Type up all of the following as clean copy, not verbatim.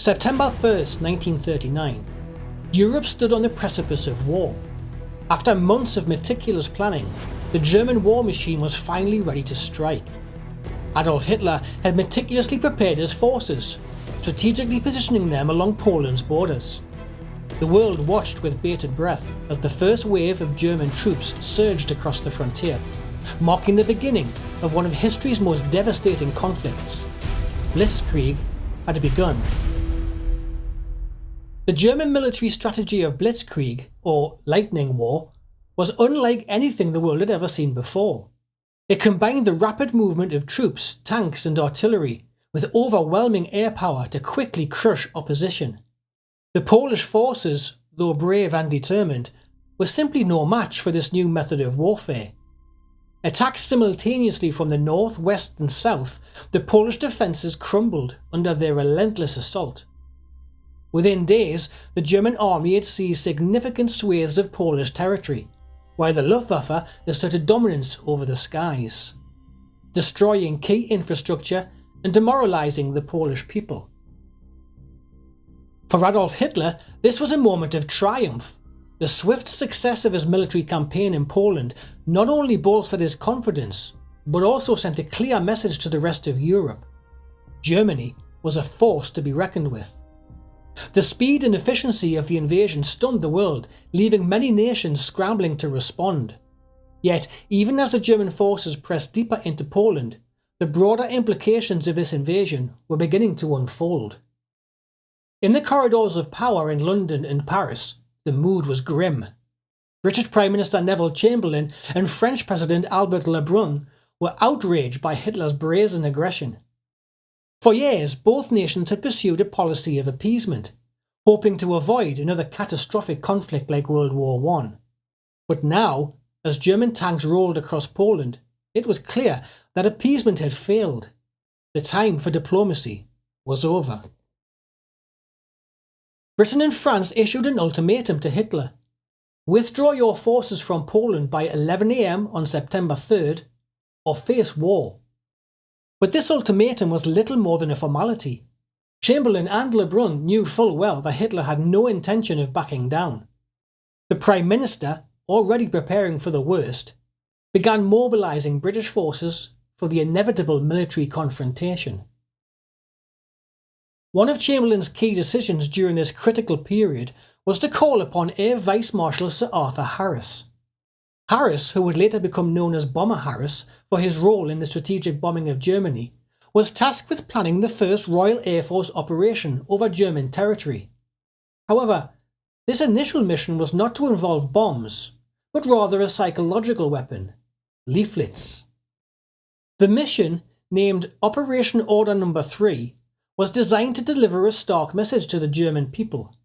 September 1st, 1939. Europe stood on the precipice of war. After months of meticulous planning, the German war machine was finally ready to strike. Adolf Hitler had meticulously prepared his forces, strategically positioning them along Poland's borders. The world watched with bated breath as the first wave of German troops surged across the frontier, marking the beginning of one of history's most devastating conflicts. Blitzkrieg had begun. The German military strategy of Blitzkrieg, or lightning war, was unlike anything the world had ever seen before. It combined the rapid movement of troops, tanks and artillery with overwhelming air power to quickly crush opposition. The Polish forces, though brave and determined, were simply no match for this new method of warfare. Attacked simultaneously from the north, west and south, the Polish defences crumbled under their relentless assault. Within days, the German army had seized significant swathes of Polish territory, while the Luftwaffe asserted dominance over the skies, destroying key infrastructure and demoralising the Polish people. For Adolf Hitler, this was a moment of triumph. The swift success of his military campaign in Poland not only bolstered his confidence, but also sent a clear message to the rest of Europe. Germany was a force to be reckoned with. The speed and efficiency of the invasion stunned the world, leaving many nations scrambling to respond. Yet, even as the German forces pressed deeper into Poland, the broader implications of this invasion were beginning to unfold. In the corridors of power in London and Paris, the mood was grim. British Prime Minister Neville Chamberlain and French President Albert Lebrun were outraged by Hitler's brazen aggression. For years, both nations had pursued a policy of appeasement, hoping to avoid another catastrophic conflict like World War I. But now, as German tanks rolled across Poland, it was clear that appeasement had failed. The time for diplomacy was over. Britain and France issued an ultimatum to Hitler. Withdraw your forces from Poland by 11 AM on September 3rd, or face war. But this ultimatum was little more than a formality. Chamberlain and Lebrun knew full well that Hitler had no intention of backing down. The Prime Minister, already preparing for the worst, began mobilising British forces for the inevitable military confrontation. One of Chamberlain's key decisions during this critical period was to call upon Air Vice-Marshal Sir Arthur Harris. Harris, who would later become known as Bomber Harris for his role in the strategic bombing of Germany, was tasked with planning the first Royal Air Force operation over German territory. However, this initial mission was not to involve bombs, but rather a psychological weapon: leaflets. The mission, named Operation Order No. 3, was designed to deliver a stark message to the German people.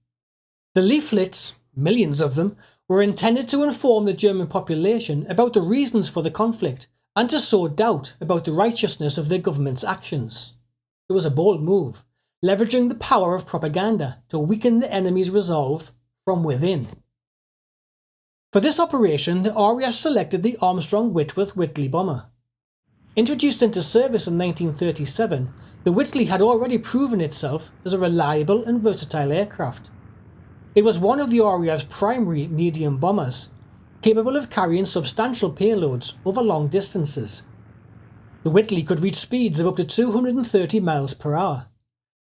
The leaflets, millions of them, were intended to inform the German population about the reasons for the conflict and to sow doubt about the righteousness of their government's actions. It was a bold move, leveraging the power of propaganda to weaken the enemy's resolve from within. For this operation, the RAF selected the Armstrong-Whitworth-Whitley bomber. Introduced into service in 1937, the Whitley had already proven itself as a reliable and versatile aircraft. It was one of the RAF's primary medium bombers, capable of carrying substantial payloads over long distances. The Whitley could reach speeds of up to 230 miles per hour,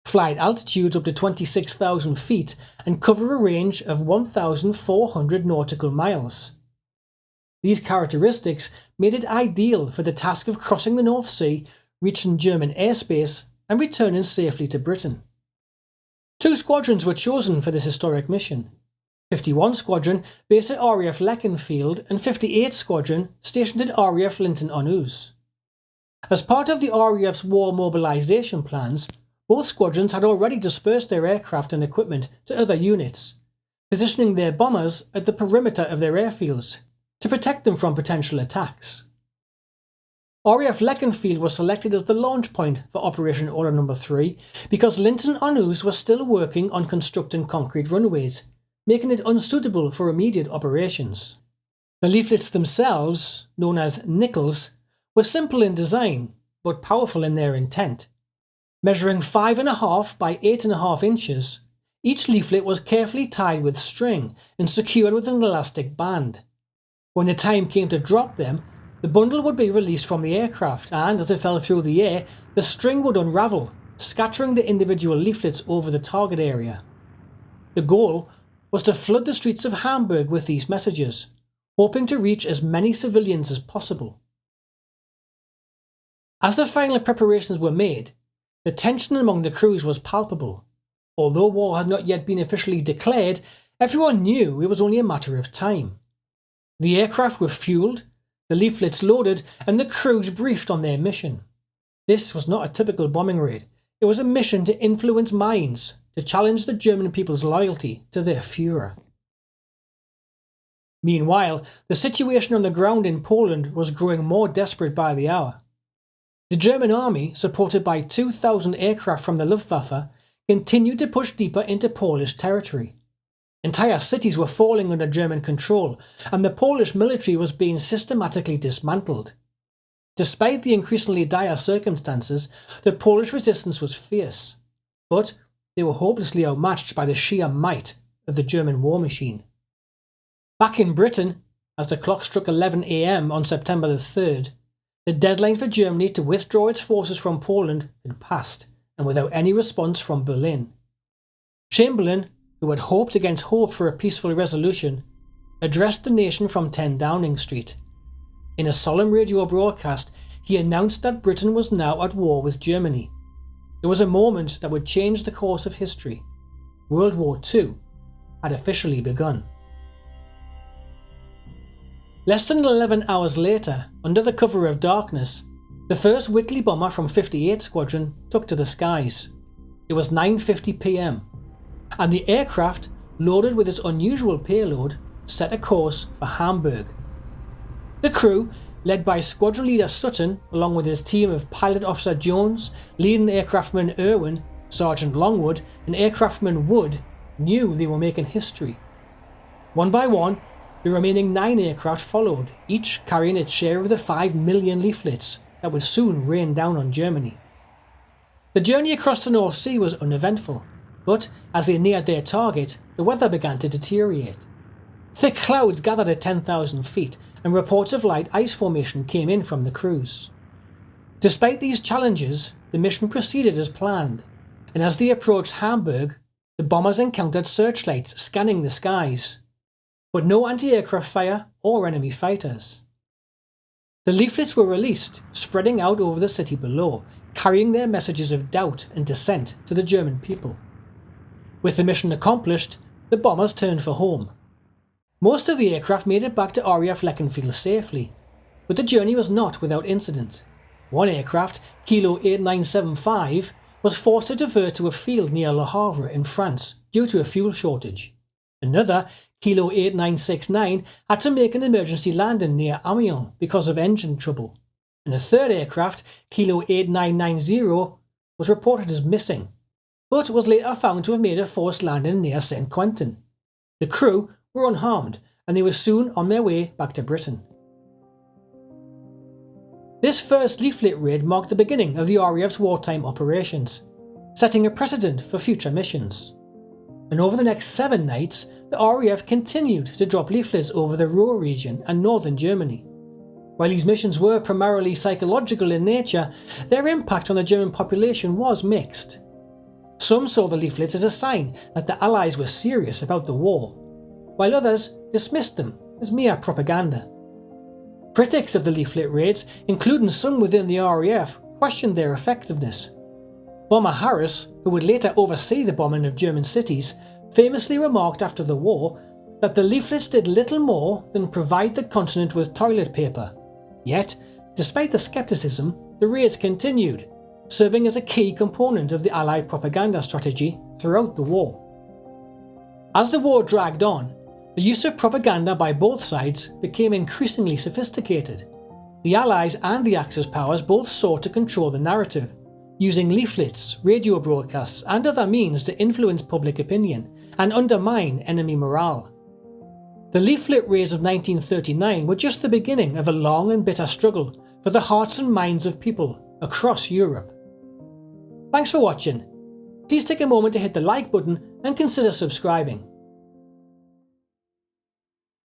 fly at altitudes up to 26,000 feet and cover a range of 1,400 nautical miles. These characteristics made it ideal for the task of crossing the North Sea, reaching German airspace and returning safely to Britain. 2 squadrons were chosen for this historic mission. 51 Squadron, based at RAF Leconfield, and 58 Squadron, stationed at RAF Linton-on-Ouse. As part of the RAF's war mobilisation plans, both squadrons had already dispersed their aircraft and equipment to other units, positioning their bombers at the perimeter of their airfields to protect them from potential attacks. RAF Leconfield was selected as the launch point for Operation Order No. 3 because Linton-on-Ouse was still working on constructing concrete runways, making it unsuitable for immediate operations. The leaflets themselves, known as nickels, were simple in design but powerful in their intent. Measuring 5.5 by 8.5 inches, each leaflet was carefully tied with string and secured with an elastic band. When the time came to drop them, the bundle would be released from the aircraft and, as it fell through the air, the string would unravel, scattering the individual leaflets over the target area. The goal was to flood the streets of Hamburg with these messages, hoping to reach as many civilians as possible. As the final preparations were made, the tension among the crews was palpable. Although war had not yet been officially declared, everyone knew it was only a matter of time. The aircraft were fueled, the leaflets loaded, and the crews briefed on their mission. This was not a typical bombing raid. It was a mission to influence minds, to challenge the German people's loyalty to their Führer. Meanwhile, the situation on the ground in Poland was growing more desperate by the hour. The German army, supported by 2,000 aircraft from the Luftwaffe, continued to push deeper into Polish territory. Entire cities were falling under German control, and the Polish military was being systematically dismantled. Despite the increasingly dire circumstances, the Polish resistance was fierce, but they were hopelessly outmatched by the sheer might of the German war machine. Back in Britain, as the clock struck 11 a.m. on September the 3rd, the deadline for Germany to withdraw its forces from Poland had passed, and without any response from Berlin. Chamberlain, who had hoped against hope for a peaceful resolution, addressed the nation from 10 Downing Street. In a solemn radio broadcast, he announced that Britain was now at war with Germany. It was a moment that would change the course of history. World War II had officially begun. Less than 11 hours later, under the cover of darkness, the first Whitley bomber from 58 Squadron took to the skies. It was 9:50 p.m, and the aircraft, loaded with its unusual payload, set a course for Hamburg. The crew, led by Squadron Leader Sutton, along with his team of Pilot Officer Jones, Leading Aircraftman Irwin, Sergeant Longwood, and Aircraftman Wood, knew they were making history. One by one, the remaining 9 aircraft followed, each carrying its share of the 5 million leaflets that would soon rain down on Germany. The journey across the North Sea was uneventful, but as they neared their target, the weather began to deteriorate. Thick clouds gathered at 10,000 feet, and reports of light ice formation came in from the crews. Despite these challenges, the mission proceeded as planned, and as they approached Hamburg, the bombers encountered searchlights scanning the skies, but no anti-aircraft fire or enemy fighters. The leaflets were released, spreading out over the city below, carrying their messages of doubt and dissent to the German people. With the mission accomplished, the bombers turned for home. Most of the aircraft made it back to RAF Leaflet safely, but the journey was not without incident. One aircraft, Kilo 8975, was forced to divert to a field near Le Havre in France due to a fuel shortage. Another, Kilo 8969, had to make an emergency landing near Amiens because of engine trouble. And a third aircraft, Kilo 8990, was reported as missing, but was later found to have made a forced landing near Saint Quentin. The crew were unharmed, and they were soon on their way back to Britain. This first leaflet raid marked the beginning of the RAF's wartime operations, setting a precedent for future missions. And over the next 7 nights, the RAF continued to drop leaflets over the Ruhr region and northern Germany. While these missions were primarily psychological in nature, their impact on the German population was mixed. Some saw the leaflets as a sign that the Allies were serious about the war, while others dismissed them as mere propaganda. Critics of the leaflet raids, including some within the RAF, questioned their effectiveness. Bomber Harris, who would later oversee the bombing of German cities, famously remarked after the war that the leaflets did little more than provide the continent with toilet paper. Yet, despite the skepticism, the raids continued, serving as a key component of the Allied propaganda strategy throughout the war. As the war dragged on, the use of propaganda by both sides became increasingly sophisticated. The Allies and the Axis powers both sought to control the narrative, using leaflets, radio broadcasts, and other means to influence public opinion and undermine enemy morale. The leaflet raids of 1939 were just the beginning of a long and bitter struggle for the hearts and minds of people across Europe. Thanks for watching. Please take a moment to hit the like button and consider subscribing.